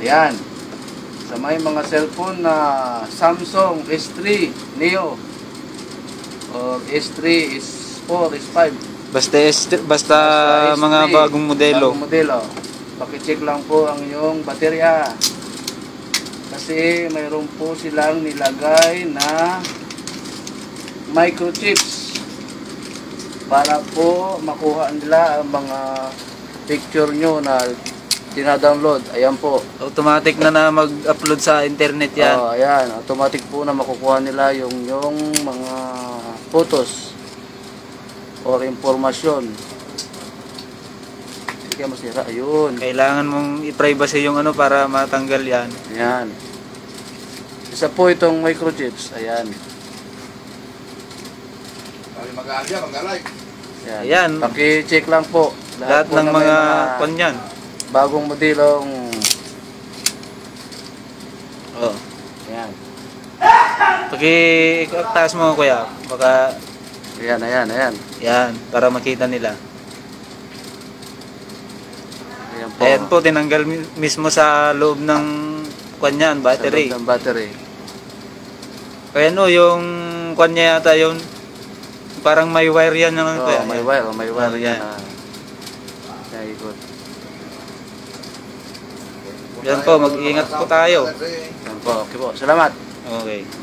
Ayan. Sa may mga cellphone na Samsung S3 Neo or S3, S4, S5. Basta mga S3, bagong modelo. Bagong modelo. Pakicheck lang po ang iyong baterya. Kasi mayroon po silang nilagay na microchips para po makuha nila ang mga picture nyo na dinadownload. Ayan po. Automatic na mag-upload sa internet yan. Oh, ayan. Automatic po na makukuha nila yung mga photos or informasyon. Hindi ka masira. Ayun. Kailangan mong i-privacy yung ano para matanggal yan. Ayan. Isa po itong microchips. Ayan. Mag-aadya, mag-alike. Ayan. Paki-check lang po. Lahat po ng na may mga kanyan. bagong modelong. Oh. Ayan. Paki-taas mo kuya. Baka Ayan, ayan, ayan. yan para makita nila. Ayan po. Ayan po tinanggal mismo sa loob ng kanyan, battery. Sa loob ng battery. Kaya no, yung kanya yata yung parang may wire yan ng Oh, kuya. may Yan. wire, may wire Oh, yan. yan. Kaya ikot. Yan po, mag-iingat po tayo. Ayan po, okay po. Salamat. Okay.